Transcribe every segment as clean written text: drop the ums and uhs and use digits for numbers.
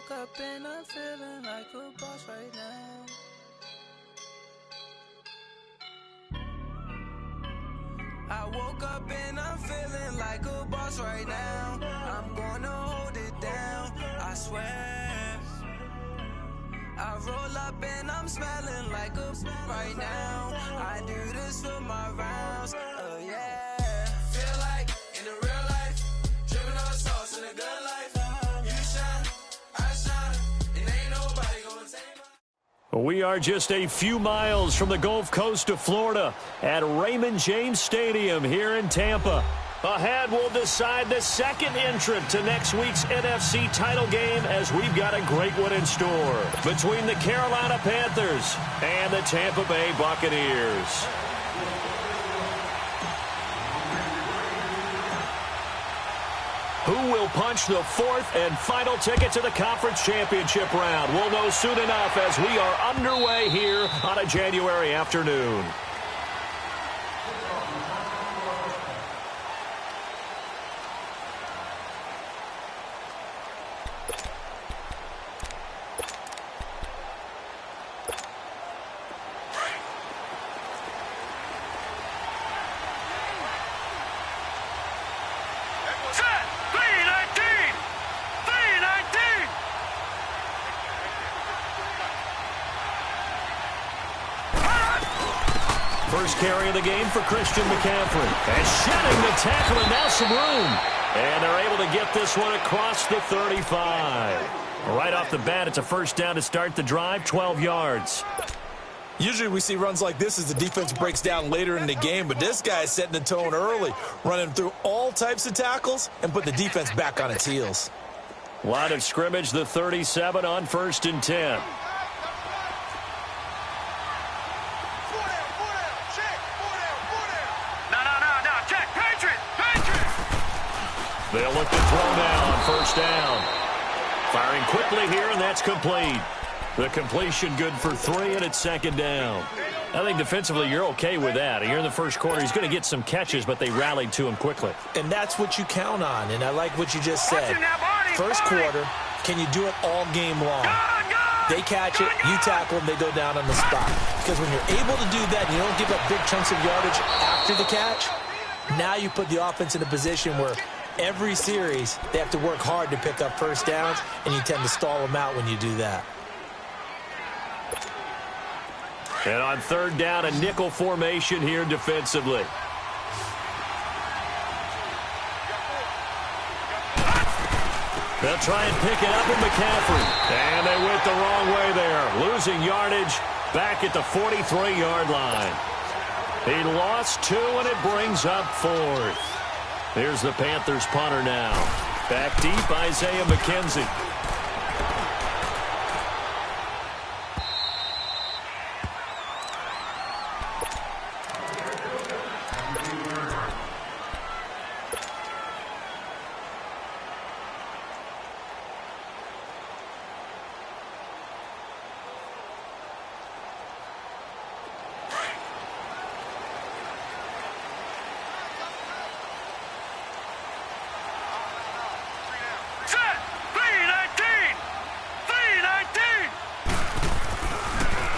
woke up and I'm feeling like a boss right now. I woke up and I'm feeling like a boss right now. I'm gonna hold it down, I swear. I roll up and I'm smelling like a right now. I do this for my rounds, oh yeah. Feel like in the real life, dripping on sauce in a good life. You shine, I shine, and ain't nobody gonna take my... We are just a few miles from the Gulf Coast of Florida at Raymond James Stadium here in Tampa. Ahead, we'll decide the second entrant to next week's NFC title game as we've got a great one in store between the Carolina Panthers and the Tampa Bay Buccaneers. Who will punch the fourth and final ticket to the conference championship round? We'll know soon enough as we are underway here on a January afternoon. First carry of the game for Christian McCaffrey. And shedding the tackle and now some room. And they're able to get this one across the 35. Right off the bat, it's a first down to start the drive, 12 yards. Usually we see runs like this as the defense breaks down later in the game, but this guy's setting the tone early, running through all types of tackles and put the defense back on its heels. Line of scrimmage, the 37 on 1st and 10. They'll look to throw now on 1st down. Firing quickly here, and that's complete. The completion good for 3, and it's 2nd down. I think defensively you're okay with that. Here in the first quarter, he's going to get some catches, but they rallied to him quickly. And that's what you count on, and I like what you just said. First quarter, can you do it all game long? They catch it, you tackle them, they go down on the spot. Because when you're able to do that, and you don't give up big chunks of yardage after the catch, now you put the offense in a position where every series, they have to work hard to pick up first downs, and you tend to stall them out when you do that. And on 3rd down, a nickel formation here defensively. They'll try and pick it up with McCaffrey. And they went the wrong way there. Losing yardage back at the 43-yard line. He lost 2, and it brings up 4th. Here's the Panthers punter now. Back deep, Isaiah McKenzie.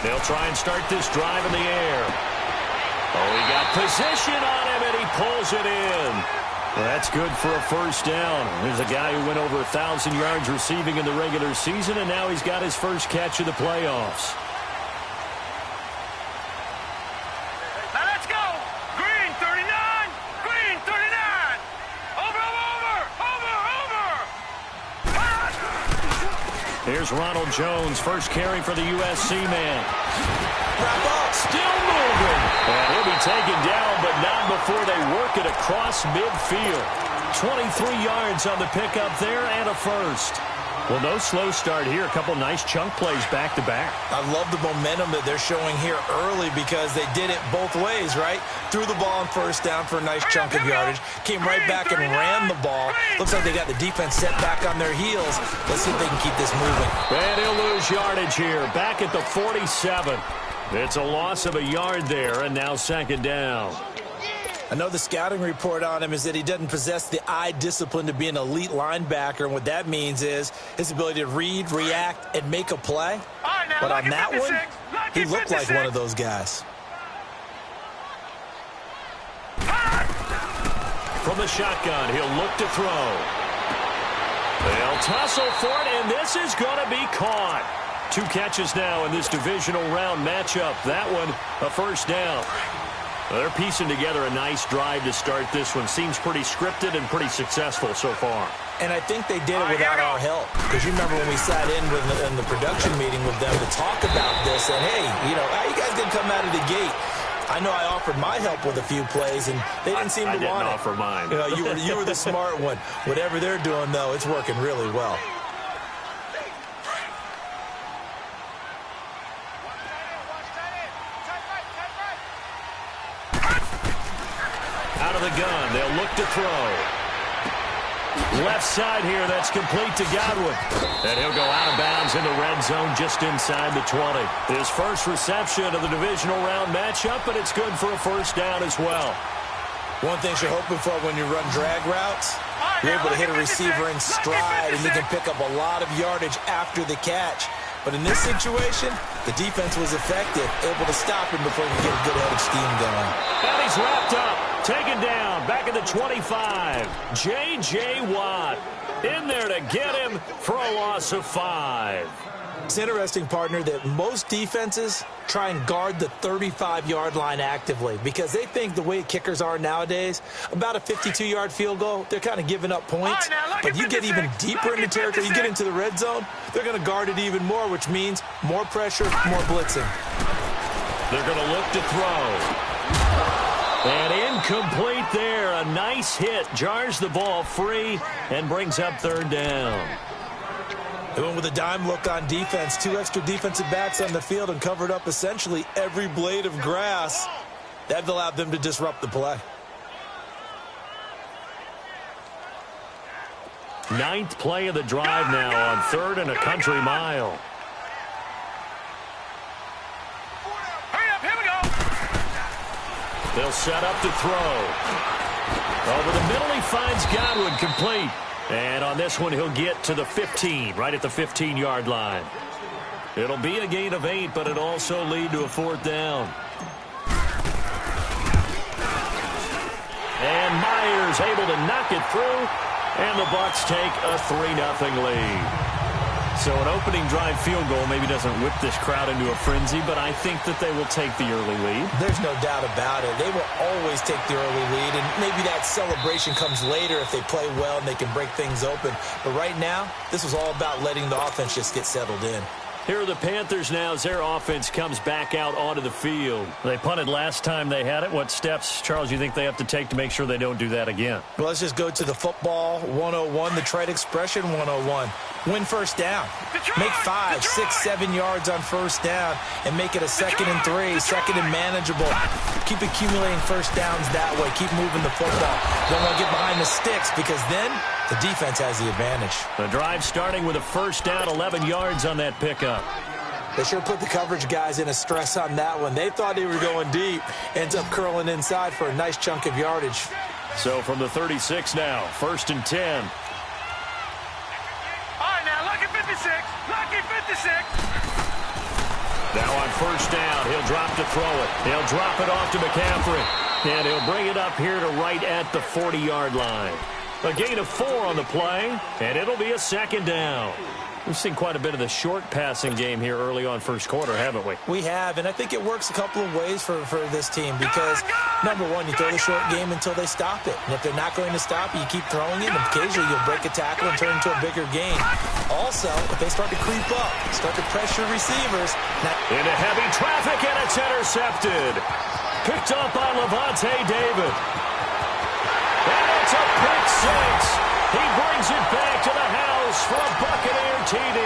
They'll try and start this drive in the air. Oh, he got position on him, and he pulls it in. Well, that's good for a first down. There's a guy who went over 1,000 yards receiving in the regular season, and now he's got his first catch of the playoffs. Now let's go. Green 39. Green 39. Over. Here's Ronald Jones, first carry for the USC man. Wrap up, still moving. And he'll be taken down, but not before they work it across midfield. 23 yards on the pickup there and a first. Well, no slow start here. A couple nice chunk plays back-to-back. I love the momentum that they're showing here early because they did it both ways, right? Threw the ball on first down for a nice chunk of yardage. Came right back and ran the ball. Looks like they got the defense set back on their heels. Let's see if they can keep this moving. And he'll lose yardage here. Back at the 47. It's a loss of a yard there, and now 2nd down. I know the scouting report on him is that he doesn't possess the eye discipline to be an elite linebacker, and what that means is his ability to read, react, and make a play. But on that one, he looked like one of those guys. From the shotgun, he'll look to throw. They'll tussle for it, and this is going to be caught. 2 catches now in this divisional round matchup. That one, a first down. They're piecing together a nice drive to start this one. Seems pretty scripted and pretty successful so far. And I think they did it without our help. Because you remember when we sat in the production meeting with them to talk about this, and hey, you know, how you guys going to come out of the gate? I know I offered my help with a few plays, and they didn't seem to want it. I didn't offer mine. You know, you were the smart one. Whatever they're doing, though, it's working really well. Out of the gun, they'll look to throw. Left side here, that's complete to Godwin. And he'll go out of bounds in the red zone just inside the 20. His first reception of the divisional round matchup, but it's good for a first down as well. One thing you're hoping for when you run drag routes, you're able to hit a receiver in stride, and you can pick up a lot of yardage after the catch. But in this situation, the defense was effective, able to stop him before he could get a good head of steam going. And he's wrapped up, taken down, back at the 25. J.J. Watt in there to get him for a loss of 5. It's interesting, partner, that most defenses try and guard the 35-yard line actively because they think the way kickers are nowadays, about a 52-yard field goal, they're kind of giving up points. But you get even deeper into territory, you get into the red zone, they're going to guard it even more, which means more pressure, more blitzing. They're going to look to throw. And incomplete there. A nice hit. Jars the ball free and brings up 3rd down. They went with a dime look on defense. 2 extra defensive backs on the field and covered up essentially every blade of grass. That allowed them to disrupt the play. 9th play of the drive now on 3rd and a country mile. Hurry up, here we go. They'll set up to throw. Over the middle, he finds Godwin complete. And on this one, he'll get to the 15, right at the 15-yard line. It'll be a gain of 8, but it'll also lead to a 4th down. And Myers able to knock it through, and the Bucs take a 3-0 lead. So an opening drive field goal maybe doesn't whip this crowd into a frenzy, but I think that they will take the early lead. There's no doubt about it. They will always take the early lead, and maybe that celebration comes later if they play well and they can break things open. But right now, this was all about letting the offense just get settled in. Here are the Panthers now as their offense comes back out onto the field. They punted last time they had it. What steps, Charles, you think they have to take to make sure they don't do that again? Well, let's just go to the football 101, the trite expression 101. Win first down. Make 5, 6, 7 yards on first down and make it a 2nd and 3, 2nd and manageable. Keep accumulating first downs that way. Keep moving the football. Don't want to get behind the sticks because then the defense has the advantage. The drive starting with a first down, 11 yards on that pickup. They sure put the coverage guys in a stress on that one. They thought they were going deep. Ends up curling inside for a nice chunk of yardage. So from the 36 now, 1st and 10. All right, now, lucky 56. Lucky 56. Now on first down, he'll drop to throw it. He'll drop it off to McCaffrey. And he'll bring it up here to right at the 40-yard line. A gain of 4 on the play, and it'll be a 2nd down. We've seen quite a bit of the short passing game here early on first quarter, haven't we? We have, and I think it works a couple of ways for this team because, number one, you throw the short game until they stop it. And if they're not going to stop it, you keep throwing it, and occasionally you'll break a tackle and turn into a bigger gain. Also, if they start to creep up, start to pressure receivers. Into heavy traffic, and it's intercepted. Picked up by Levante David. And it's a pick 6. He brings it back to the house for a Buccaneer TD.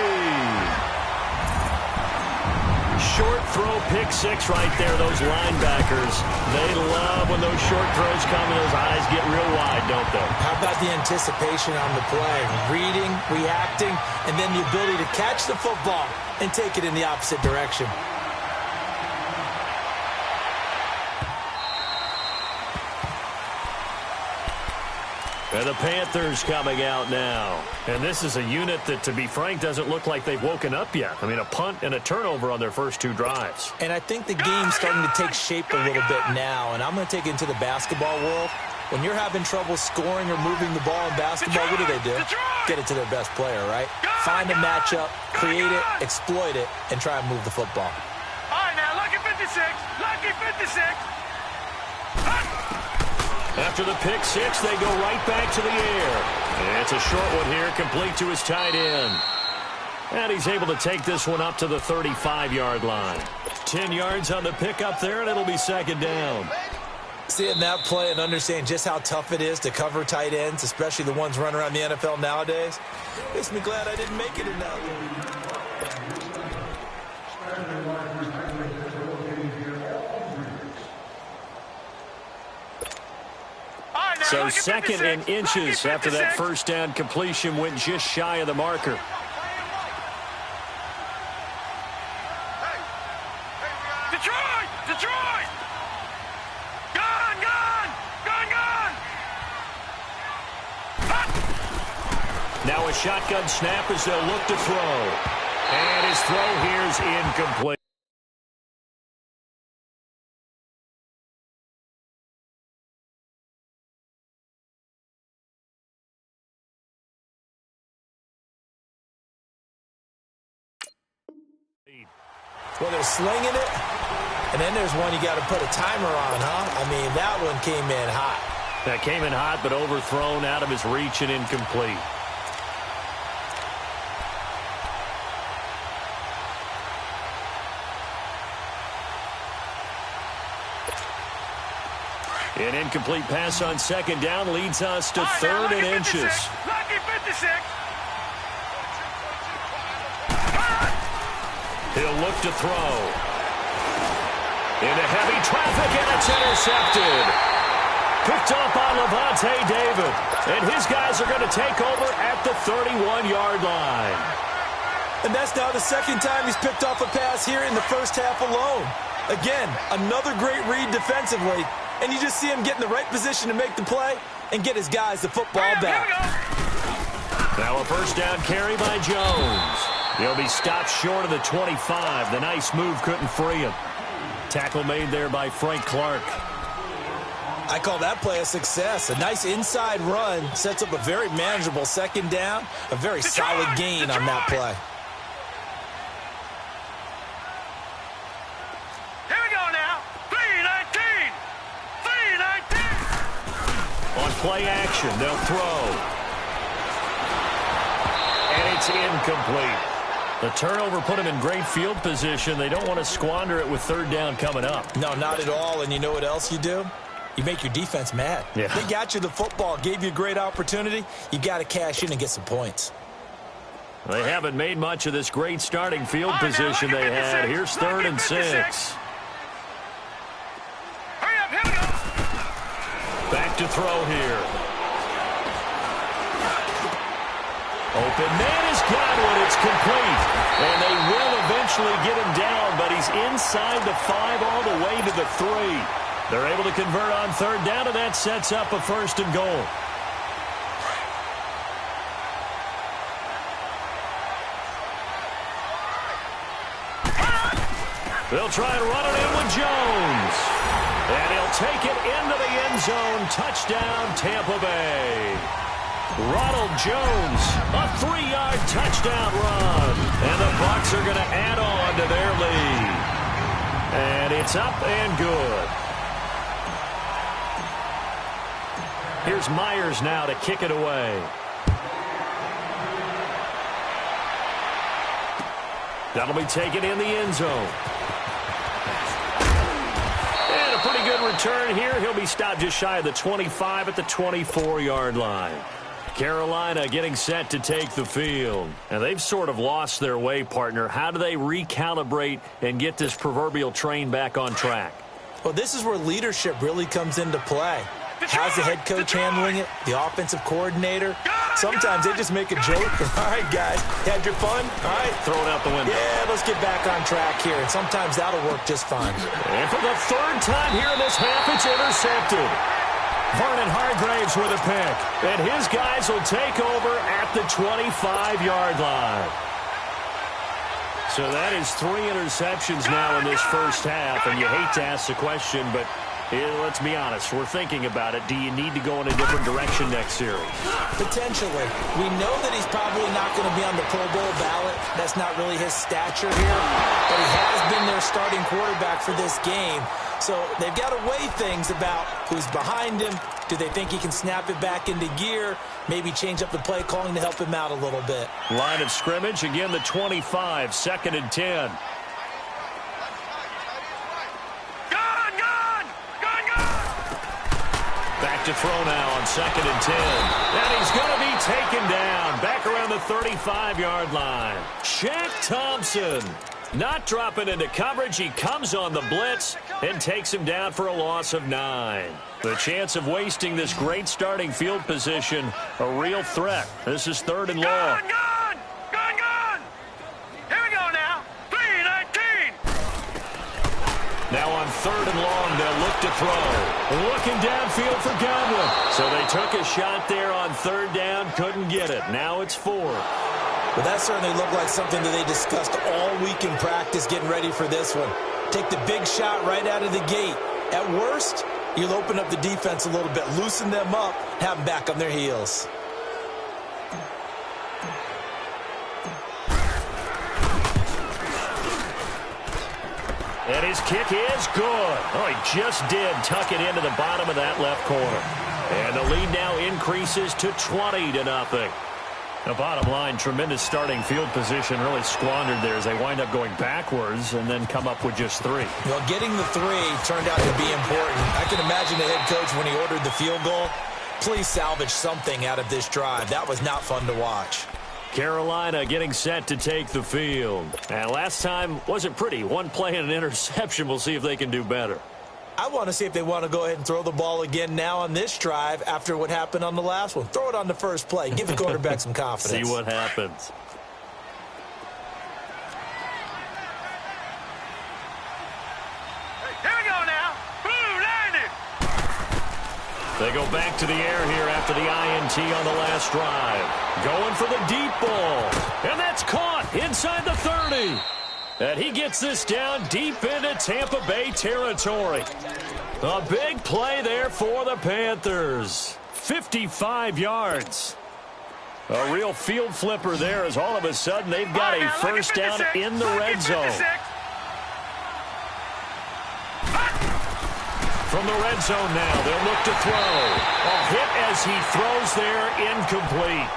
Short throw pick 6 right there. Those linebackers, they love when those short throws come and those eyes get real wide, don't they? How about the anticipation on the play? Reading, reacting, and then the ability to catch the football and take it in the opposite direction. And the Panthers coming out now. And this is a unit that, to be frank, doesn't look like they've woken up yet. I mean, a punt and a turnover on their first 2 drives. And I think the game's starting to take shape a little bit now. And I'm going to take it into the basketball world. When you're having trouble scoring or moving the ball in basketball, what do? Get it to their best player, right? Find a matchup, create it, exploit it, and try and move the football. All right, now, lucky 56. Lucky 56. After the pick 6, they go right back to the air. And it's a short one here, complete to his tight end. And he's able to take this one up to the 35-yard line. 10 yards on the pickup there, and it'll be second down. Seeing that play and understanding just how tough it is to cover tight ends, especially the ones running around the NFL nowadays, makes me glad I didn't make it in that league. So second and inches after that first down completion went just shy of the marker. Detroit! Detroit! Gone! Gone! Gone! Gone! Now a shotgun snap as they'll look to throw. And his throw here is incomplete. Well, they're slinging it, and then there's one you got to put a timer on, huh? I mean, that one came in hot. That came in hot, but overthrown, out of his reach and incomplete. An incomplete pass on second down leads us to third and inches. Lucky 56. He'll look to throw. Into heavy traffic, and it's intercepted. Picked up by Levante David. And his guys are going to take over at the 31-yard line. And that's now the second time he's picked off a pass here in the first half alone. Again, another great read defensively. And you just see him get in the right position to make the play and get his guys the football back. Now a first down carry by Jones. He'll be stopped short of the 25. The nice move couldn't free him. Tackle made there by Frank Clark. I call that play a success. A nice inside run sets up a very manageable second down. A very solid gain on that play. Here we go now. 3-19. 3-19. On play action, they'll throw. And it's incomplete. The turnover put him in great field position. They don't want to squander it with third down coming up. No, not at all. And you know what else you do? You make your defense mad. Yeah. They got you the football, gave you a great opportunity. You got to cash in and get some points. They haven't made much of this great starting field position they had. Here's third and 6. Hurry up, here we go. Back to throw here. Open man has got one. It's complete. And they will eventually get him down, but he's inside the 5 all the way to the 3. They're able to convert on third down, and that sets up a first and goal. They'll try and run it in with Jones. And he'll take it into the end zone. Touchdown, Tampa Bay. Ronald Jones, a 3-yard touchdown run. And the Bucs are going to add on to their lead. And it's up and good. Here's Myers now to kick it away. That'll be taken in the end zone. And a pretty good return here. He'll be stopped just shy of the 25 at the 24-yard line. Carolina getting set to take the field. And they've sort of lost their way, partner. How do they recalibrate and get this proverbial train back on track? Well, this is where leadership really comes into play. How's the head coach handling it? The offensive coordinator? Sometimes they just make a joke. All right, guys, had your fun? All right. Throw it out the window. Yeah, let's get back on track here. And sometimes that'll work just fine. And for the third time here in this half, it's intercepted. Vernon Hargraves with a pick. And his guys will take over at the 25-yard line. So that is 3 interceptions now in this first half. And you hate to ask the question, but let's be honest. We're thinking about it. Do you need to go in a different direction next series? Potentially. We know that he's probably not going to be on the Pro Bowl ballot. That's not really his stature here. But he has been their starting quarterback for this game. So they've got to weigh things about who's behind him. Do they think he can snap it back into gear? Maybe change up the play calling to help him out a little bit. Line of scrimmage, again the 25, 2nd and 10. Back to throw now on 2nd and 10. And he's going to be taken down back around the 35-yard line. Shaq Thompson not dropping into coverage. He comes on the blitz and takes him down for a loss of 9. The chance of wasting this great starting field position, a real threat. This is 3rd and long. Gone! Here we go now. 3-19. Now on 3rd and long, they'll look to throw. Looking downfield for Godwin. So they took a shot there on 3rd down, couldn't get it. Now it's 4th. Well, that certainly looked like something that they discussed all week in practice getting ready for this one. Take the big shot right out of the gate. At worst, you'll open up the defense a little bit, loosen them up, have them back on their heels. And his kick is good. Oh, he just did tuck it into the bottom of that left corner. And the lead now increases to 20-0. The bottom line, tremendous starting field position, really squandered there as they wind up going backwards and then come up with just 3. Well, getting the 3 turned out to be important. I can imagine the head coach when he ordered the field goal. Please salvage something out of this drive. That was not fun to watch. Carolina getting set to take the field. And last time wasn't pretty. One play and an interception. We'll see if they can do better. I want to see if they want to go ahead and throw the ball again now on this drive after what happened on the last one. Throw it on the first play. Give the quarterback some confidence. See what happens. Here we go now. Boom, landed. They go back to the air here after the INT on the last drive. Going for the deep ball. And that's caught inside the 30. And he gets this down deep into Tampa Bay territory. A big play there for the Panthers. 55 yards. A real field flipper there as all of a sudden they've got a first down in the red zone. From the red zone now, they'll look to throw. A hit as he throws there, incomplete.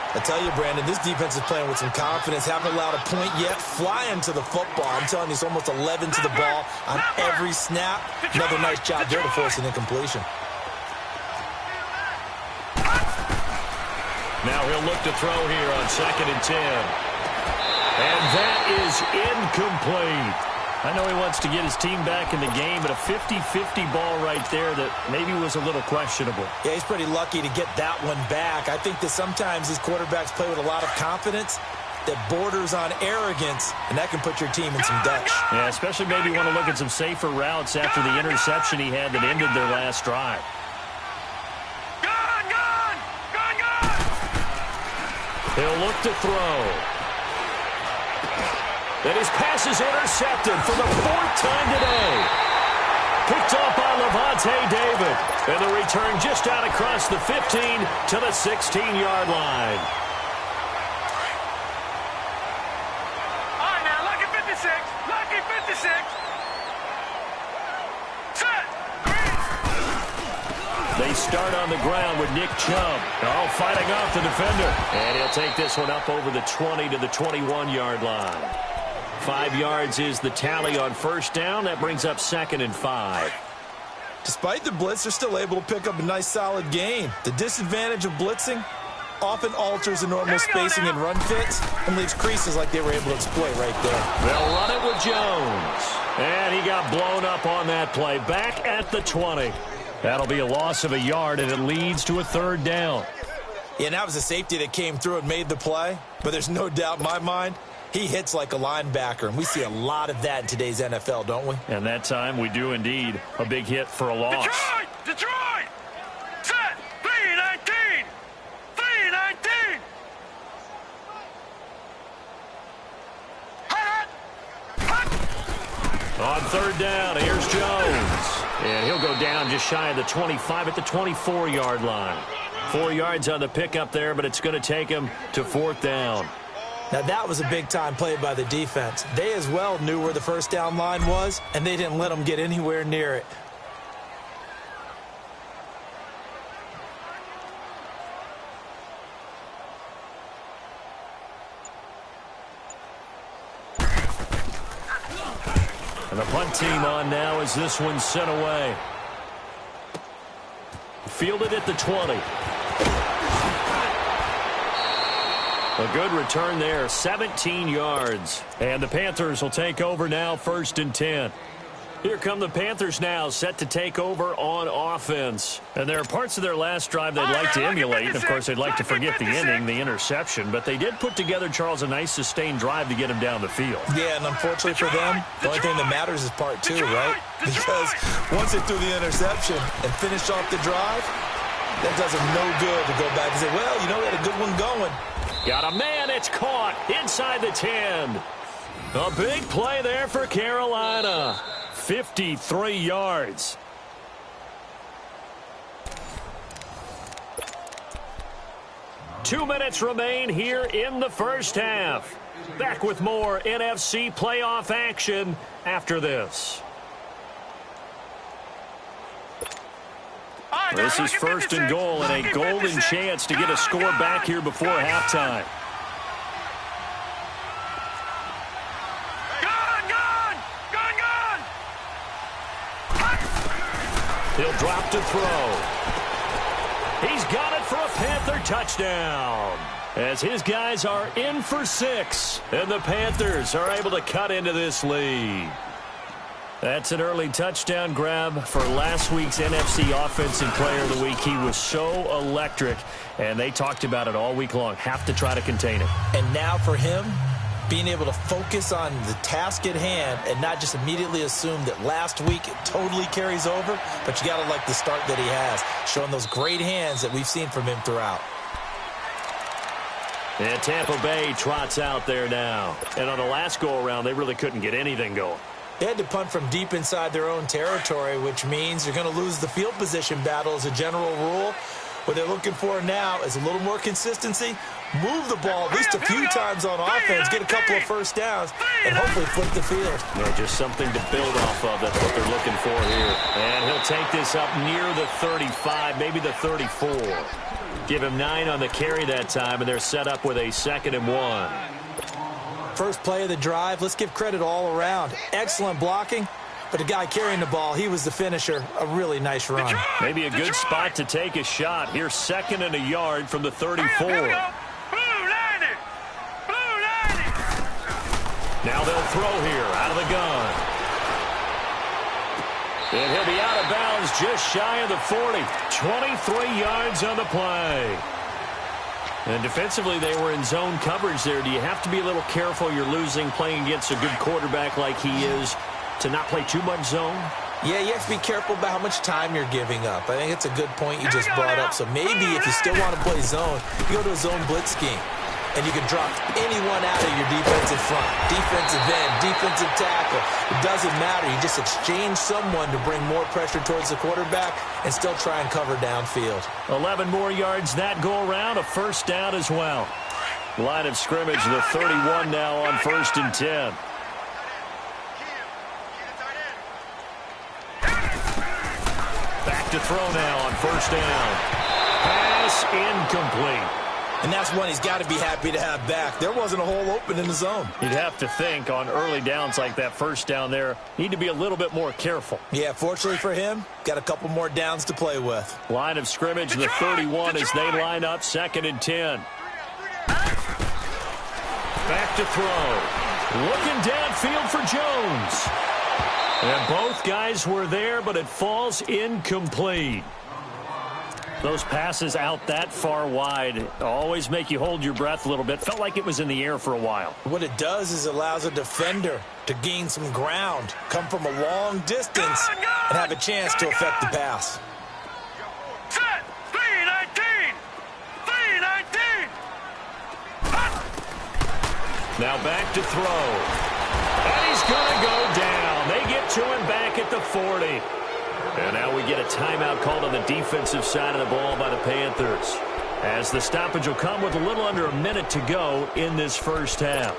I tell you, Brandon, this defense is playing with some confidence. Haven't allowed a point yet. Flying to the football. I'm telling you, it's almost 11 to the ball on every snap. Another nice job there to force an incompletion. Now he'll look to throw here on 2nd and 10. And that is incomplete. I know he wants to get his team back in the game, but a 50-50 ball right there that maybe was a little questionable. Yeah, he's pretty lucky to get that one back. I think that sometimes these quarterbacks play with a lot of confidence that borders on arrogance, and that can put your team in some Dutch. Yeah, especially maybe want to look at some safer routes after the interception he had that ended their last drive. He'll look to throw. And his pass is intercepted for the 4th time today. Picked up by Levante David. And the return just out across the 15 to the 16-yard line. All right, now, lucky 56. Lucky 56. Set. They start on the ground with Nick Chubb. Oh, fighting off the defender. And he'll take this one up over the 20 to the 21-yard line. 5 yards is the tally on first down. That brings up 2nd and 5. Despite the blitz, they're still able to pick up a nice, solid gain. The disadvantage of blitzing often alters the normal spacing and run fits and leaves creases like they were able to exploit right there. They'll run it with Jones. And he got blown up on that play. Back at the 20. That'll be a loss of a yard, and it leads to a 3rd down. Yeah, that was a safety that came through and made the play. But there's no doubt in my mind, he hits like a linebacker, and we see a lot of that in today's NFL, don't we? And that time we do indeed. A big hit for a loss. Detroit! third down. Here's Jones. And he'll go down just shy of the 25 at the 24-yard line. 4 yards on the pickup there, but it's going to take him to fourth down. Now, that was a big-time play by the defense. They as well knew where the first down line was, and they didn't let them get anywhere near it. And the punt team on now as this one's sent away. Fielded at the 20. A good return there, 17 yards. And the Panthers will take over now, 1st and 10. Here come the Panthers now, set to take over on offense. And there are parts of their last drive they'd like to emulate. Of course, they'd like to forget the ending, the interception. But they did put together, Charles, a nice sustained drive to get him down the field. Yeah, and unfortunately for them, the only thing that matters is part 2, right? Because once they threw the interception and finished off the drive, that does them no good to go back and say, well, you know, we had a good one going. Got a man, it's caught inside the 10. A big play there for Carolina. 53 yards. Two minutes remain here in the first half. Back with more NFC playoff action after this. This is 1st and goal and a golden chance to get a score back here before halftime. He'll drop to throw. He's got it for a Panther touchdown. As his guys are in for 6. And the Panthers are able to cut into this lead. That's an early touchdown grab for last week's NFC Offensive Player of the Week. He was so electric, and they talked about it all week long. Have to try to contain it. And now for him, being able to focus on the task at hand and not just immediately assume that last week it totally carries over, but you got to like the start that he has, showing those great hands that we've seen from him throughout. And Tampa Bay trots out there now. And on the last go-around, they really couldn't get anything going. They had to punt from deep inside their own territory, which means you're going to lose the field position battle as a general rule. What they're looking for now is a little more consistency, move the ball at least a few times on offense, get a couple of first downs, and hopefully flip the field. Yeah, just something to build off of. That's what they're looking for here. And he'll take this up near the 35, maybe the 34. Give him 9 on the carry that time, and they're set up with a 2nd and 1. First play of the drive, let's give credit all around. Excellent blocking, but the guy carrying the ball, he was the finisher. A really nice run. Maybe a good spot to take a shot. Here's 2nd and a yard from the 34. Now they'll throw here out of the gun. And he'll be out of bounds just shy of the 40. 23 yards on the play. And defensively, they were in zone coverage there. Do you have to be a little careful? You're losing playing against a good quarterback like he is to not play too much zone? Yeah, you have to be careful about how much time you're giving up. I think it's a good point you just brought up. So maybe if you still want to play zone, you go to a zone blitz scheme. And you can drop anyone out of your defensive front. Defensive end, defensive tackle. It doesn't matter. You just exchange someone to bring more pressure towards the quarterback and still try and cover downfield. 11 more yards that go around. A first down as well. Line of scrimmage, the 31 now on 1st and 10. Back to throw now on 1st down. Pass incomplete. And that's one he's got to be happy to have back. There wasn't a hole open in the zone. You'd have to think on early downs like that first down there, need to be a little bit more careful. Yeah, fortunately for him, got a couple more downs to play with. Line of scrimmage, the 31 as they line up, 2nd and 10. Back to throw. Looking downfield for Jones. And both guys were there, but it falls incomplete. Those passes out that far wide always make you hold your breath a little bit. Felt like it was in the air for a while. What it does is allows a defender to gain some ground, come from a long distance, and have a chance to affect the pass. Set! 3-19! 3-19! Now back to throw. And he's going to go down. They get to him back at the 40. And now we get a timeout called on the defensive side of the ball by the Panthers, as the stoppage will come with a little under a minute to go in this first half.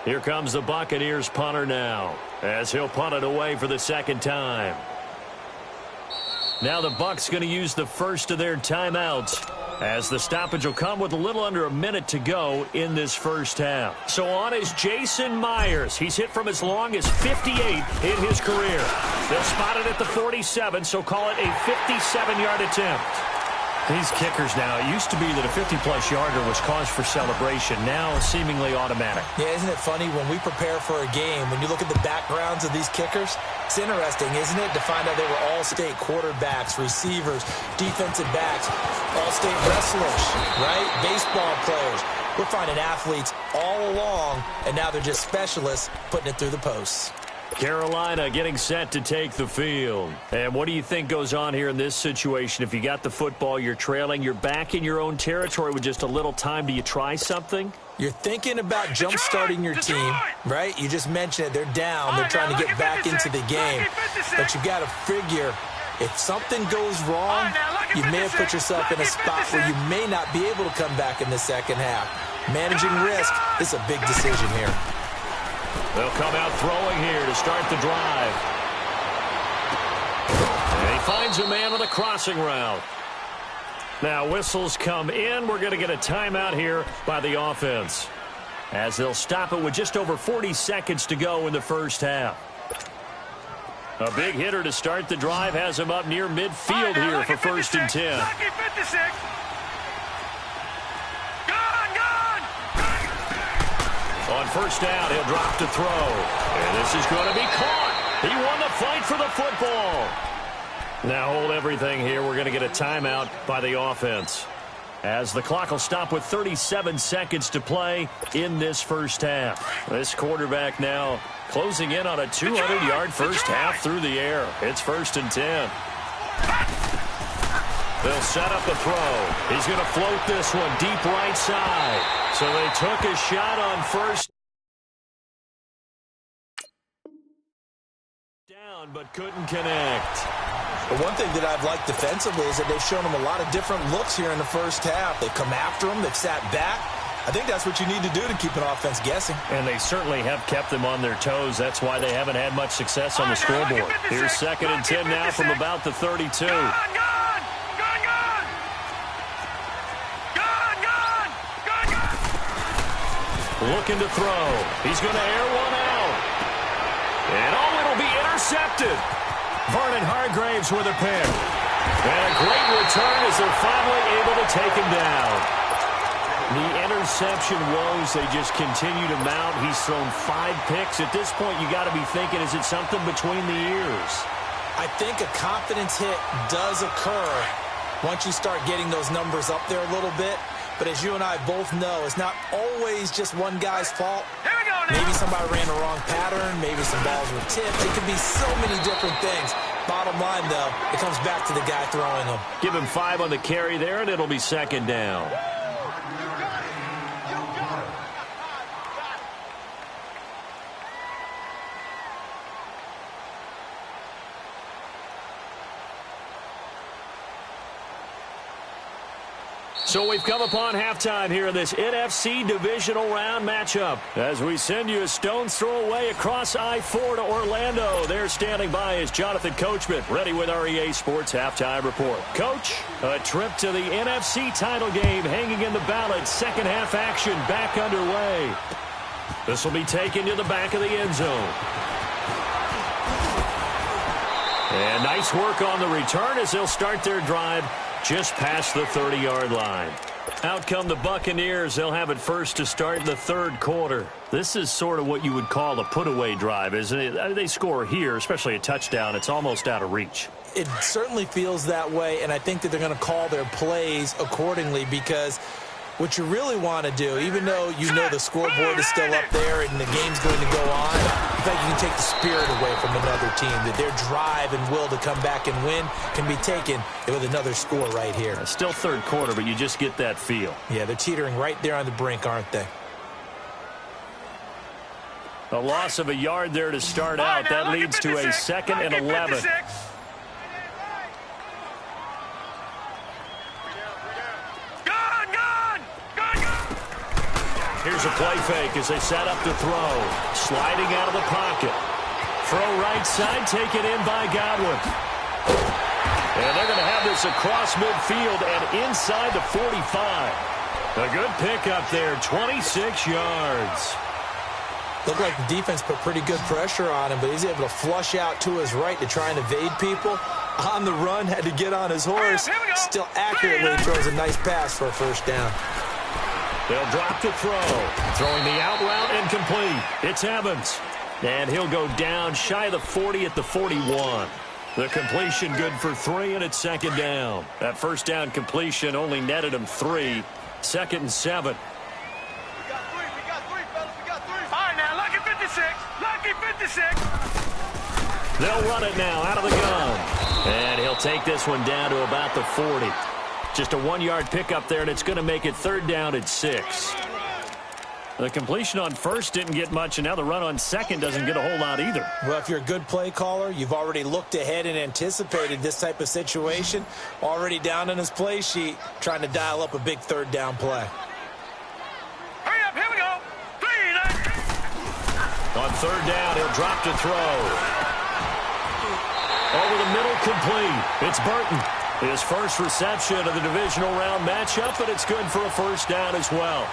Here comes the Buccaneers punter now, as he'll punt it away for the second time. Now the Bucs going to use the first of their timeouts, as the stoppage will come with a little under a minute to go in this first half. So on is Jason Myers. He's hit from as long as 58 in his career. They'll spot it at the 47, so call it a 57-yard attempt. These kickers now, it used to be that a 50-plus yarder was cause for celebration. Now seemingly automatic. Yeah, isn't it funny when we prepare for a game, when you look at the backgrounds of these kickers, it's interesting, isn't it, to find out they were all-state quarterbacks, receivers, defensive backs, all-state wrestlers, right? Baseball players. We're finding athletes all along, and now they're just specialists putting it through the posts. Carolina getting set to take the field. And what do you think goes on here in this situation? If you got the football, you're trailing, you're back in your own territory with just a little time. Do you try something? You're thinking about jump-starting your team, right? You just mentioned it. They're down. They're trying to get back into the game. But you've got to figure, if something goes wrong, you may have put yourself in a spot where you may not be able to come back in the second half. Managing risk is a big decision here. They'll come out throwing here to start the drive. And he finds a man on the crossing route. Now whistles come in. We're going to get a timeout here by the offense, as they'll stop it with just over 40 seconds to go in the first half. A big hitter to start the drive has him up near midfield here for 1st and 10. On first down, he'll drop to throw. And this is going to be caught. He won the fight for the football. Now hold everything here. We're going to get a timeout by the offense, as the clock will stop with 37 seconds to play in this first half. This quarterback now closing in on a 200-yard first half through the air. It's 1st and 10. They'll set up the throw. He's going to float this one deep right side. So they took a shot on first down, but couldn't connect. But one thing that I've liked defensively is that they've shown them a lot of different looks here in the first half. They've come after them. They've sat back. I think that's what you need to do to keep an offense guessing. And they certainly have kept them on their toes. That's why they haven't had much success on the scoreboard. Here's 2nd and 10 now from about the 32. Looking to throw. He's going to air one out. And it'll be intercepted. Vernon Hargraves with a pick. And a great return as they're finally able to take him down. The interception woes, they just continue to mount. He's thrown 5 picks. At this point, you got to be thinking, is it something between the ears? I think a confidence hit does occur once you start getting those numbers up there a little bit. But as you and I both know, it's not always just one guy's fault. Maybe somebody ran the wrong pattern. Maybe some balls were tipped. It could be so many different things. Bottom line, though, it comes back to the guy throwing them. Give him 5 on the carry there, and it'll be 2nd down. So we've come upon halftime here in this NFC divisional round matchup, as we send you a stone's throw away across I-4 to Orlando. There standing by is Jonathan Coachman, ready with our EA Sports Halftime Report. Coach, a trip to the NFC title game hanging in the balance. Second half action back underway. This will be taken to the back of the end zone. And nice work on the return as they'll start their drive just past the 30-yard line. Out come the Buccaneers. They'll have it first to start in the 3rd quarter. This is sort of what you would call a put-away drive, isn't it? They score here, especially a touchdown. It's almost out of reach. It certainly feels that way, and I think that they're going to call their plays accordingly, because What you really want to do, even though you know the scoreboard is still up there and the game's going to go on, in fact, you can take the spirit away from another team, that their drive and will to come back and win can be taken with another score right here. Still third quarter, but you just get that feel. Yeah, they're teetering right there on the brink, aren't they? A loss of a yard there to start out. That leads to a 2nd and 11. Here's a play fake as they set up to throw. Sliding out of the pocket. Throw right side, taken in by Godwin. And they're going to have this across midfield and inside the 45. A good pickup there, 26 yards. Looked like the defense put pretty good pressure on him, but he's able to flush out to his right to try and evade people. On the run, had to get on his horse. Still accurately throws a nice pass for a first down. They'll drop to throw. Throwing the out route incomplete. It's Evans. And he'll go down shy of the 40 at the 41. The completion good for 3, and it's 2nd down. That first down completion only netted him 3. 2nd and 7. We got 3, fellas. We got 3. All right, now, lucky 56. Lucky 56. They'll run it now out of the gun. And he'll take this one down to about the 40. Just a 1-yard pickup there, and it's going to make it 3rd down at 6. The completion on first didn't get much, and now the run on second doesn't get a whole lot either. Well, if you're a good play caller, you've already looked ahead and anticipated this type of situation. Already down on his play sheet, trying to dial up a big 3rd down play. Hurry up, here we go. 3. On 3rd down, he'll drop to throw. Over the middle, complete. It's Burton. His first reception of the divisional round matchup, but it's good for a first down as well.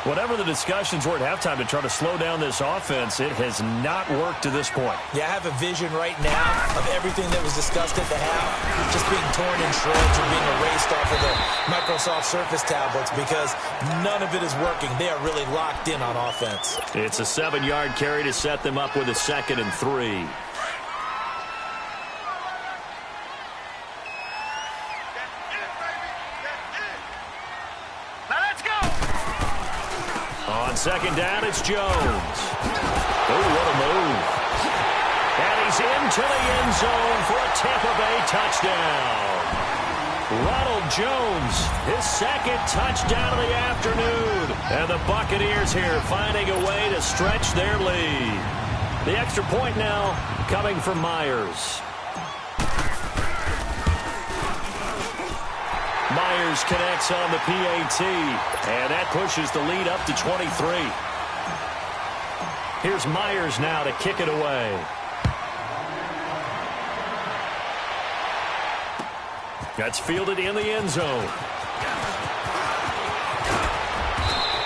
Whatever the discussions were at halftime to try to slow down this offense, it has not worked to this point. Yeah, I have a vision right now of everything that was discussed at the half just being torn in shreds or being erased off of the Microsoft Surface tablets because none of it is working. They are really locked in on offense. It's a 7-yard carry to set them up with a 2nd and 3. On 2nd down, it's Jones. Oh, what a move. And he's into the end zone for a Tampa Bay touchdown. Ronald Jones, his 2nd touchdown of the afternoon. And the Buccaneers here finding a way to stretch their lead. The extra point now coming from Myers. Myers connects on the PAT, and that pushes the lead up to 23. Here's Myers now to kick it away. That's fielded in the end zone.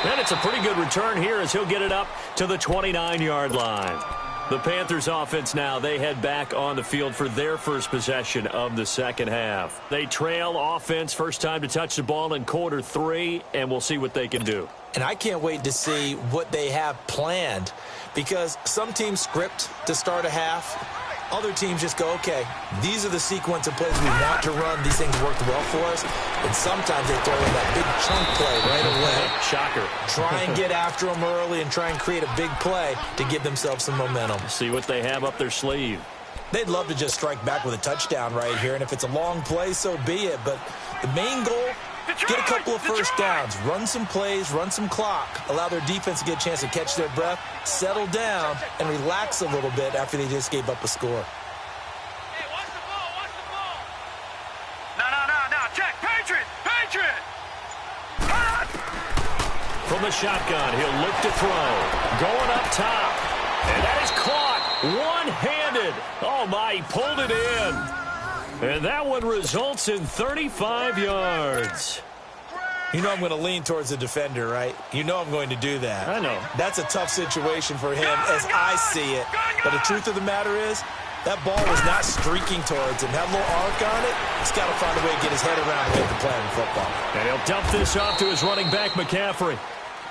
And it's a pretty good return here as he'll get it up to the 29-yard line. The Panthers offense now, they head back on the field for their first possession of the second half. They trail offense, first time to touch the ball in quarter 3, and we'll see what they can do. And I can't wait to see what they have planned because some teams script to start a half. Other teams just go, okay, these are the sequence of plays we want to run. These things worked well for us. And sometimes they throw in that big chunk play right away. Shocker. Try and get after them early and try and create a big play to give themselves some momentum. See what they have up their sleeve. They'd love to just strike back with a touchdown right here. And if it's a long play, so be it. But the main goal, get a couple of first downs, run some plays, run some clock, allow their defense to get a chance to catch their breath, settle down, and relax a little bit after they just gave up a score. Hey, watch the ball, watch the ball. No, check, Patriot. From the shotgun, he'll look to throw. Going up top. And that is caught one-handed. Oh, my, he pulled it in. And that one results in 35 yards. You know I'm going to lean towards the defender, right? You know I'm going to do that. I know. That's a tough situation for him as I see it. But the truth of the matter is, that ball was not streaking towards him. That little arc on it, he's got to find a way to get his head around and make the play in football. And he'll dump this off to his running back, McCaffrey.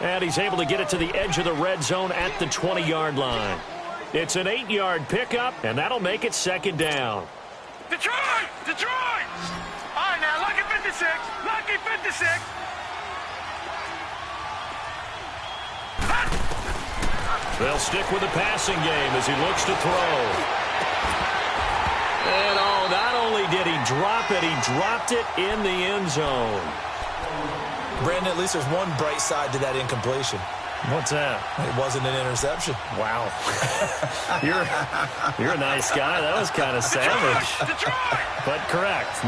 And he's able to get it to the edge of the red zone at the 20-yard line. It's an 8-yard pickup, and that'll make it 2nd down. Detroit! All right, now, lucky 56. They'll stick with the passing game as he looks to throw. And not only did he drop it, he dropped it in the end zone. Brandon, at least there's one bright side to that incompletion. What's that? It wasn't an interception. Wow. You're a nice guy. That was kind of savage. But correct.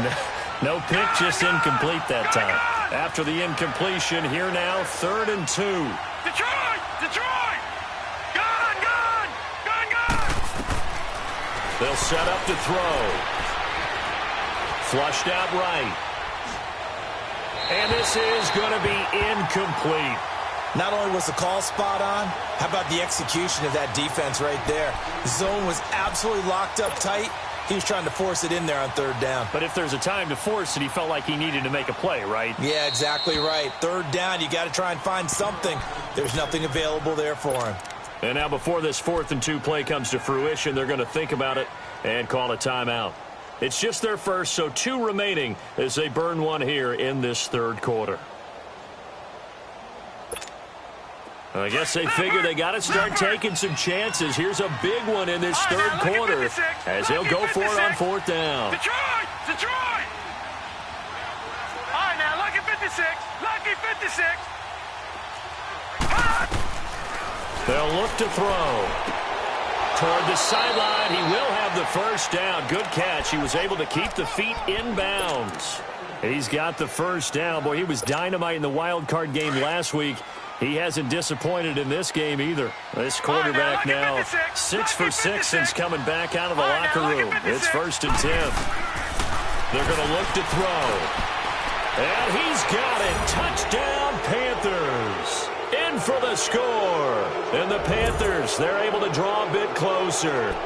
No pick, just incomplete that time. After the incompletion, here now, 3rd and 2. Detroit! Detroit! Gun! They'll set up to throw. Flushed out right. And this is going to be incomplete. Not only was the call spot on, how about the execution of that defense right there? The zone was absolutely locked up tight. He was trying to force it in there on 3rd down. But if there's a time to force it, he felt like he needed to make a play, right? Yeah, exactly right. 3rd down, you got to try and find something. There's nothing available there for him. And now before this 4th and 2 play comes to fruition, they're going to think about it and call a timeout. It's just their first, so 2 remaining as they burn one here in this 3rd quarter. I guess they figure they got to start taking some chances. Here's a big one in this 3rd quarter as they'll go for it on 4th down. Detroit! Detroit! All right, now, lucky 56. Lucky 56. They'll look to throw. Toward the sideline, he will have the 1st down. Good catch. He was able to keep the feet in bounds. He's got the 1st down. Boy, he was dynamite in the wild card game last week. He hasn't disappointed in this game either. This quarterback now 6 for 6 since coming back out of the locker room. It's 1st and 10. They're going to look to throw. And he's got it. Touchdown, Panthers. In for the score. And the Panthers, they're able to draw a bit closer.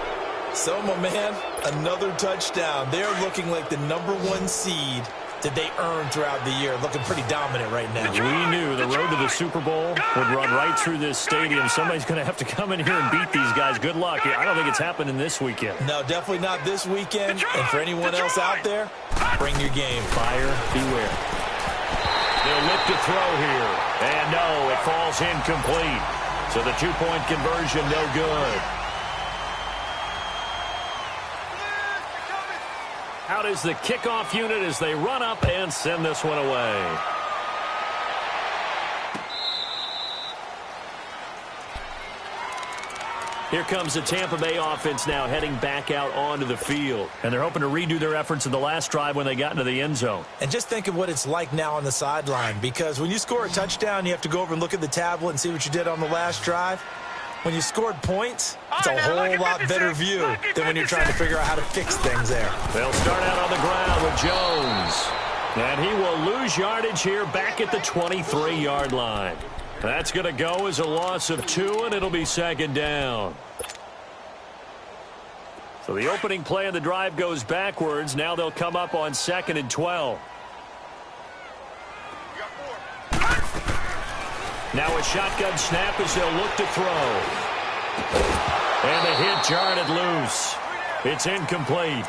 So, my man, another touchdown. They're looking like the #1 seed that they earned throughout the year. Looking pretty dominant right now. We knew the road to the Super Bowl would run right through this stadium. Somebody's going to have to come in here and beat these guys. Good luck. I don't think it's happening this weekend. No, definitely not this weekend. And for anyone else out there, bring your game. Buyer beware. They'll look to throw here. And no, it falls incomplete. So the 2-point conversion, no good. Out is the kickoff unit as they run up and send this one away. Here comes the Tampa Bay offense now heading back out onto the field. And they're hoping to redo their efforts in the last drive when they got into the end zone. And just think of what it's like now on the sideline, because when you score a touchdown, you have to go over and look at the tablet and see what you did on the last drive. When you scored points, it's a whole lot better view than when you're trying to figure out how to fix things there. They'll start out on the ground with Jones. And he will lose yardage here back at the 23-yard line. That's going to go as a loss of 2, and it'll be 2nd down. So the opening play of the drive goes backwards. Now they'll come up on 2nd and 12. Now a shotgun snap as they'll look to throw. And the hit jarred loose. It's incomplete.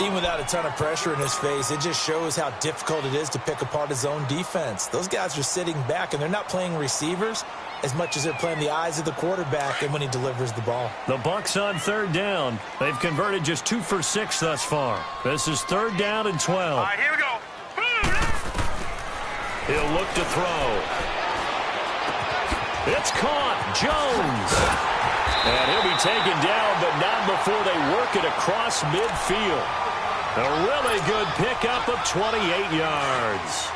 Even without a ton of pressure in his face, it just shows how difficult it is to pick apart his own defense. Those guys are sitting back, and they're not playing receivers as much as they're playing the eyes of the quarterback and when he delivers the ball. The Bucs on 3rd down. They've converted just 2 for 6 thus far. This is 3rd down and 12. All right, here we go. He'll look to throw. It's caught. Jones. And he'll be taken down, but not before they work it across midfield. A really good pickup of 28 yards.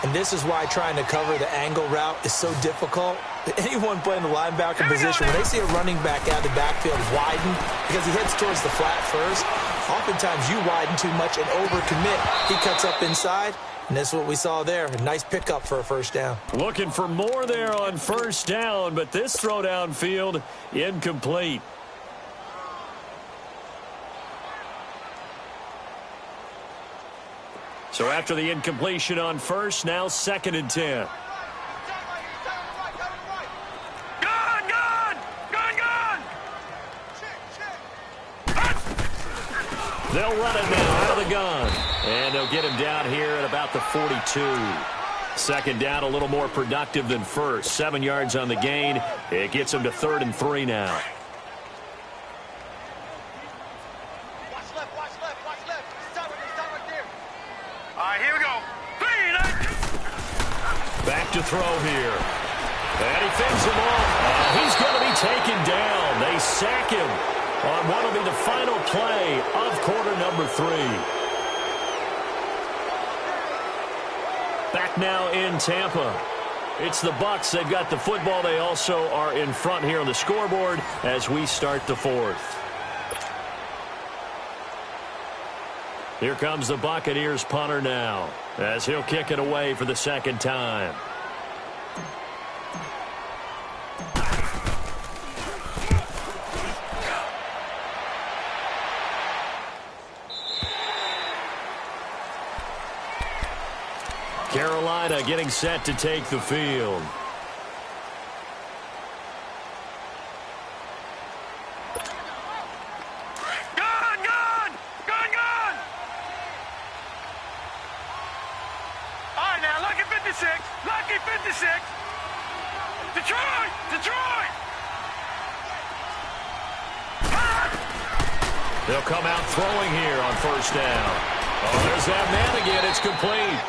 And this is why trying to cover the angle route is so difficult. Anyone playing the linebacker position, when they see a running back out of the backfield widen because he heads towards the flat first, oftentimes you widen too much and overcommit. He cuts up inside, and that's what we saw there. A nice pickup for a 1st down. Looking for more there on 1st down, but this throw downfield incomplete. So after the incompletion on 1st, now 2nd and 10. They'll run it now out of the gun. And they'll get him down here at about the 42. Second down, a little more productive than first. 7 yards on the gain. It gets them to 3rd and 3 now. Watch left, watch left, watch left. Stop right there. All right, here we go. 3, back to throw here. And he fends him off. And he's going to be taken down. They sack him on what will be the final play of quarter number 3. Back now in Tampa. It's the Bucs. They've got the football. They also are in front here on the scoreboard as we start the 4th. Here comes the Buccaneers punter now as he'll kick it away for the 2nd time. Carolina getting set to take the field. Gun! All right, now, lucky 56. Lucky 56. Detroit! They'll come out throwing here on 1st down. Oh, there's that man again. It's complete.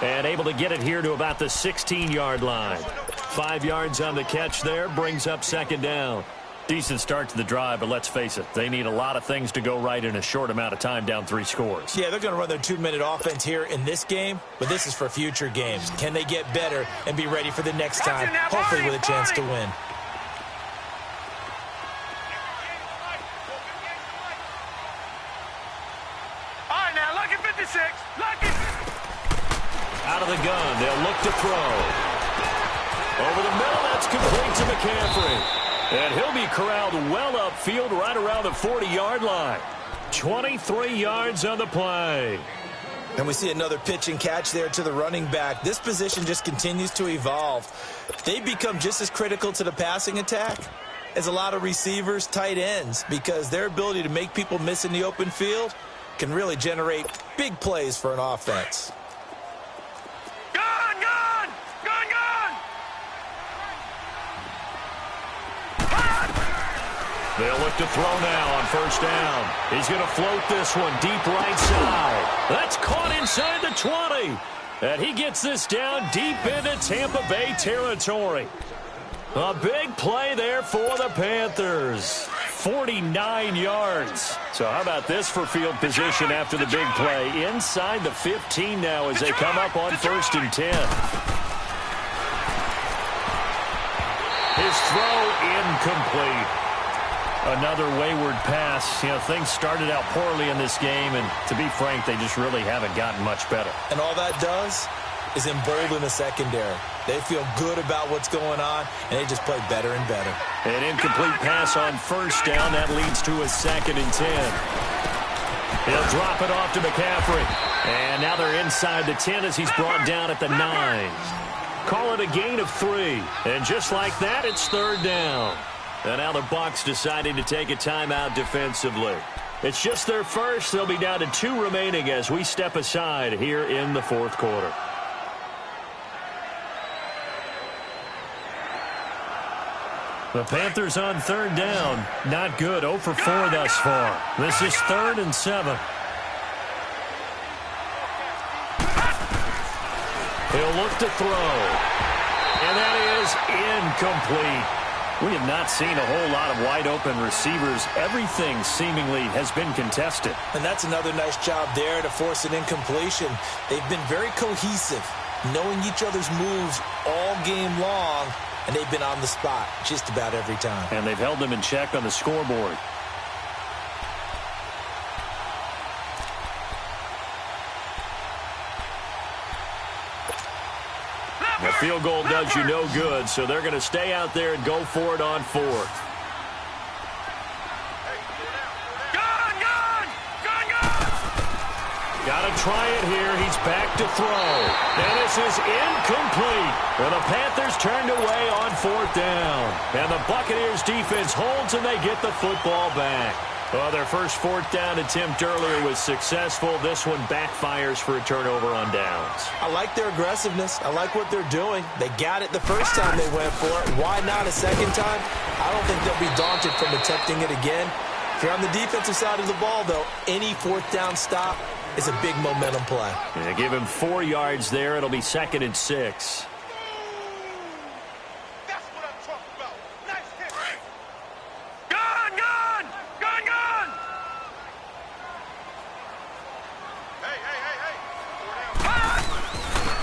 And able to get it here to about the 16-yard line. 5 yards on the catch there, brings up 2nd down. Decent start to the drive, but let's face it, they need a lot of things to go right in a short amount of time, down 3 scores. Yeah, they're going to run their 2-minute offense here in this game, but this is for future games. Can they get better and be ready for the next time, hopefully with a chance to win? All right, now, lucky 56. Lucky. Out of the gun, they'll look to throw. Over the middle, that's complete to McCaffrey. And he'll be corralled well upfield right around the 40-yard line. 23 yards on the play. And we see another pitch and catch there to the running back. This position just continues to evolve. They become just as critical to the passing attack as a lot of receivers, tight ends, because their ability to make people miss in the open field can really generate big plays for an offense. They'll look to throw now on 1st down. He's going to float this one deep right side. That's caught inside the 20. And he gets this down deep into Tampa Bay territory. A big play there for the Panthers. 49 yards. So how about this for field position after the big play? Inside the 15 now as they come up on 1st and 10. His throw incomplete. Another wayward pass. You know, things started out poorly in this game, and to be frank, they just really haven't gotten much better. And all that does is embolden the secondary. They feel good about what's going on, and they just play better and better. An incomplete pass on 1st down. That leads to a 2nd and 10. He'll drop it off to McCaffrey. And now they're inside the 10 as he's brought down at the 9. Call it a gain of 3. And just like that, it's 3rd down. And now the Bucs deciding to take a timeout defensively. It's just their first. They'll be down to 2 remaining as we step aside here in the 4th quarter. The Panthers on 3rd down. Not good. 0 for 4 thus far. This is 3rd and 7. He'll look to throw. And that is incomplete. We have not seen a whole lot of wide-open receivers. Everything seemingly has been contested. And that's another nice job there to force an incompletion. They've been very cohesive, knowing each other's moves all game long, and they've been on the spot just about every time. And they've held them in check on the scoreboard. The field goal does you no good, so they're going to stay out there and go for it on 4th. Got to try it here. He's back to throw. And this is incomplete. And the Panthers turned away on 4th down. And the Buccaneers defense holds and they get the football back. Well, their first fourth down attempt earlier was successful. This one backfires for a turnover on downs. I like their aggressiveness. I like what they're doing. They got it the first time they went for it. Why not a second time? I don't think they'll be daunted from attempting it again. If you're on the defensive side of the ball, though, any fourth down stop is a big momentum play. Yeah, give him 4 yards there. It'll be 2nd and 6.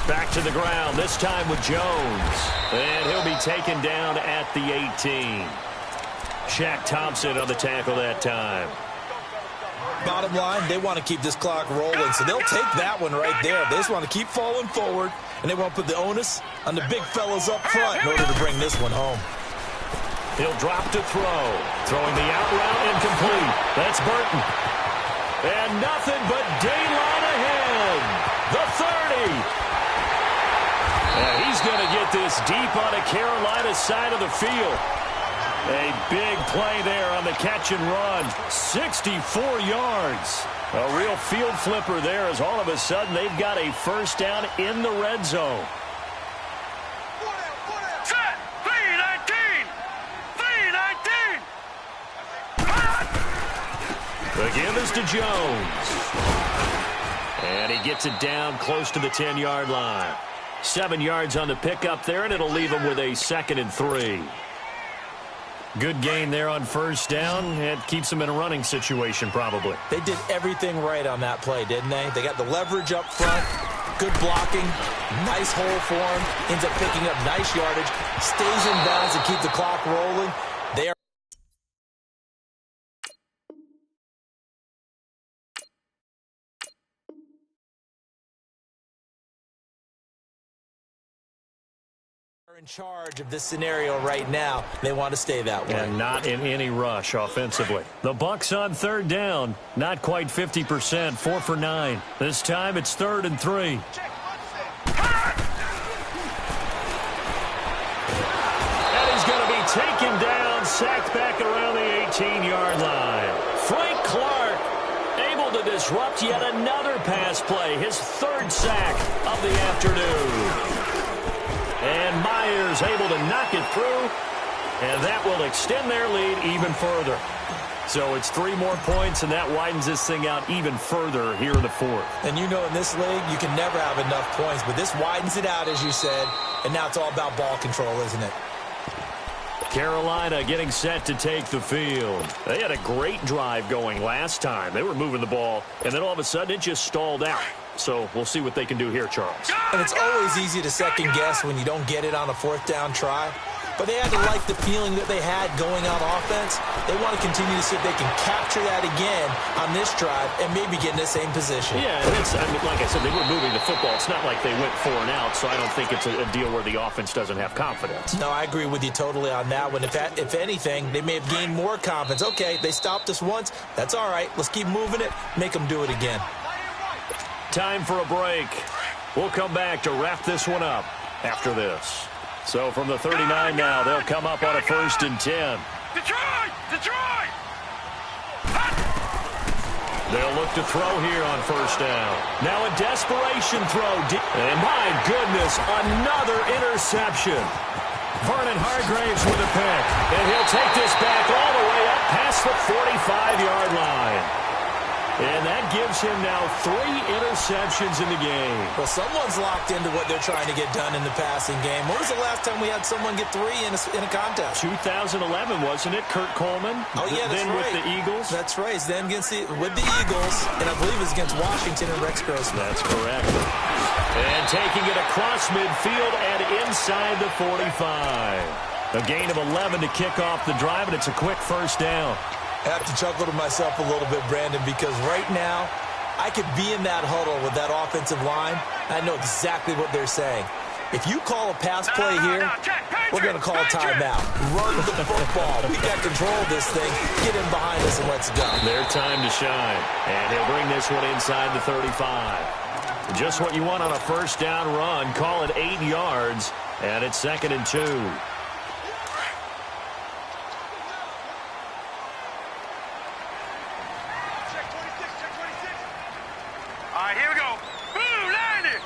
Back to the ground, this time with Jones. And he'll be taken down at the 18. Shaq Thompson on the tackle that time. Bottom line, they want to keep this clock rolling, so they'll take that one right there. They just want to keep falling forward, and they want to put the onus on the big fellas up front in order to bring this one home. He'll drop to throw. Throwing the out route incomplete. That's Burton. And nothing but daylight ahead. The 30. He's going to get this deep on the Carolina side of the field. A big play there on the catch and run. 64 yards. A real field flipper there as all of a sudden they've got a first down in the red zone. Set. 3-19. 3-19. The give is to Jones. And he gets it down close to the 10-yard line. 7 yards on the pickup there, and it'll leave him with a 2nd and 3. Good gain there on first down. It keeps them in a running situation probably. They did everything right on that play, didn't they? They got the leverage up front, good blocking, nice hole for him, ends up picking up nice yardage, stays in bounds to keep the clock rolling. They are in charge of this scenario right now. They want to stay that way. And not in any rush offensively. The Bucs on third down. Not quite 50%. 4 for 9. This time it's 3rd and 3. And he's going to be taken down, sacked back around the 18-yard line. Frank Clark able to disrupt yet another pass play. His 3rd sack of the afternoon. And Myers able to knock it through, and that will extend their lead even further. So it's 3 more points, and that widens this thing out even further here in the 4th. And you know in this league, you can never have enough points, but this widens it out, as you said, and now it's all about ball control, isn't it? Carolina getting set to take the field. They had a great drive going last time. They were moving the ball, and then all of a sudden it just stalled out. So we'll see what they can do here, Charles. And it's always easy to second guess when you don't get it on a 4th down try. But they had to like the feeling that they had going on offense. They want to continue to see if they can capture that again on this drive and maybe get in the same position. Yeah, and it's, I mean, like I said, they were moving the football. It's not like they went 4 and out, so I don't think it's a deal where the offense doesn't have confidence. No, I agree with you totally on that one. If anything, they may have gained more confidence. Okay, they stopped us once. That's all right. Let's keep moving it. Make them do it again. Time for a break. We'll come back to wrap this one up after this. So from the 39 now, they'll come up on a 1st and 10. Detroit! Detroit! They'll look to throw here on 1st down. Now a desperation throw. And my goodness, another interception. Vernon Hargreaves with a pick. And he'll take this back all the way up past the 45-yard line. And that gives him now 3 interceptions in the game. Well, someone's locked into what they're trying to get done in the passing game. When was the last time we had someone get 3 in a contest? 2011, wasn't it? Kurt Coleman? Oh, yeah, that's then right. With the Eagles? That's right. Then with the Eagles, and I believe it's against Washington and Rex Grossman. That's correct. And taking it across midfield and inside the 45. A gain of 11 to kick off the drive, and it's a quick 1st down. I have to chuckle to myself a little bit, Brandon, because right now I could be in that huddle with that offensive line. I know exactly what they're saying. If you call a pass play here, we're going to call a timeout. Run the football. We got control of this thing. Get in behind us and let's go. Their time to shine. And he'll bring this one inside the 35. Just what you want on a 1st down run. Call it 8 yards. And it's 2nd and 2. right, here we go. Blue 90.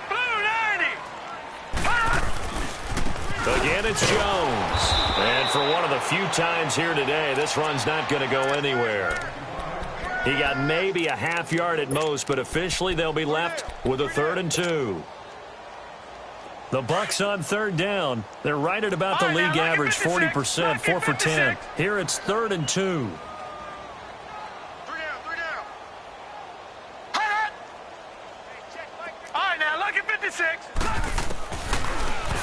Blue 90. Again, it's Jones. And for one of the few times here today, this run's not going to go anywhere. He got maybe a half yard at most, but officially they'll be left with a 3rd and 2. The Bucs on 3rd down. They're right at about the league average, 40%, 4 for 10. Here it's 3rd and 2. Three down. All right, now look at 56.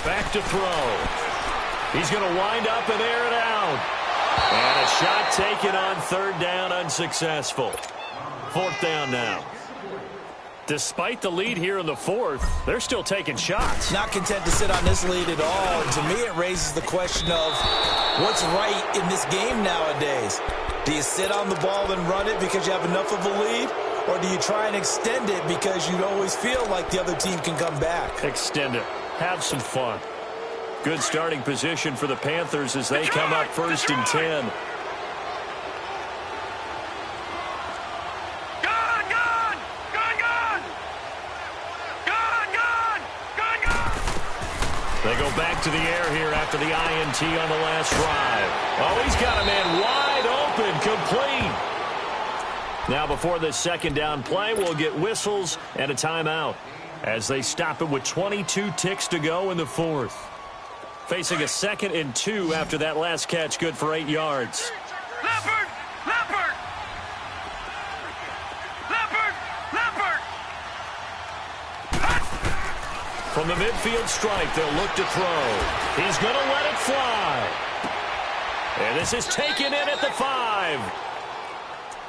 Back to throw. He's going to wind up and air it out. And a shot taken on 3rd down, unsuccessful. 4th down now. Despite the lead here in the 4th, they're still taking shots. Not content to sit on this lead at all. To me, it raises the question of what's right in this game nowadays. Do you sit on the ball and run it because you have enough of a lead? Or do you try and extend it because you always feel like the other team can come back? Extend it. Have some fun. Good starting position for the Panthers as they come up 1st and 10. They go back to the air here after the INT on the last drive. Oh, he's got a man wide open, complete. Now before this 2nd down play, we'll get whistles and a timeout as they stop it with 22 ticks to go in the 4th. Facing a 2nd and 2 after that last catch, good for 8 yards. Leopard! Leopard! Leopard! Leopard! From the midfield strike, they'll look to throw. He's going to let it fly. And this is taken in at the 5.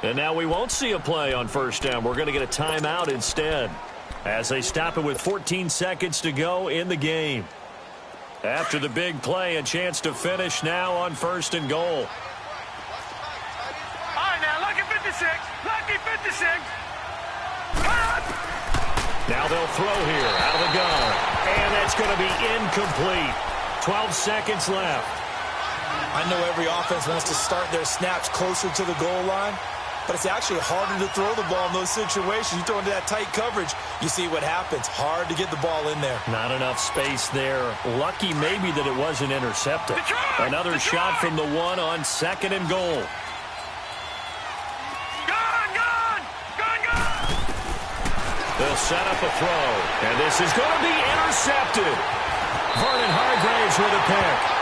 And now we won't see a play on 1st down. We're going to get a timeout instead as they stop it with 14 seconds to go in the game. After the big play, a chance to finish now on 1st and goal. All right, now look at 56. Lucky 56. Now they'll throw here out of the gun. And that's going to be incomplete. 12 seconds left. I know every offense wants to start their snaps closer to the goal line, but it's actually harder to throw the ball in those situations. You throw into that tight coverage, you see what happens. Hard to get the ball in there. Not enough space there. Lucky maybe that it wasn't intercepted. Another shot from the 1 on 2nd and goal. They'll set up a throw, and this is going to be intercepted. Vernon Hargraves with a pick.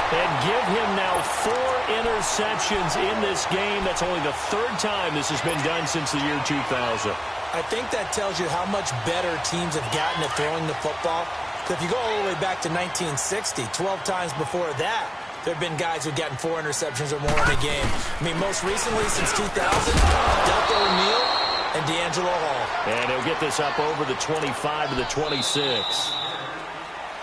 And give him now 4 interceptions in this game. That's only the 3rd time this has been done since the year 2000. I think that tells you how much better teams have gotten at throwing the football. If you go all the way back to 1960, 12 times before that, there have been guys who've gotten 4 interceptions or more in a game. I mean, most recently since 2000, Delta O'Neal and D'Angelo Hall. And he'll get this up over the 25 to the 26.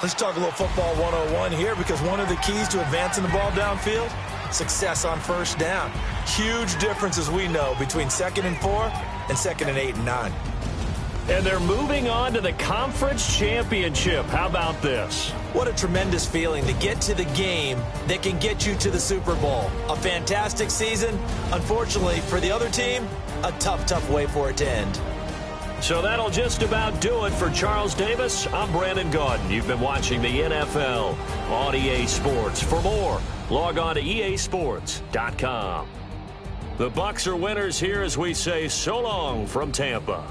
Let's talk a little football 101 here, because one of the keys to advancing the ball downfield, success on 1st down. Huge difference, as we know, between 2nd and 4 and 2nd and 8 and 9. And they're moving on to the conference championship. How about this? What a tremendous feeling to get to the game that can get you to the Super Bowl. A fantastic season. Unfortunately, for the other team, a tough, tough way for it to end. So that'll just about do it for Charles Davis. I'm Brandon Gaudin. You've been watching the NFL on EA Sports. For more, log on to easports.com. The Bucs are winners here as we say so long from Tampa.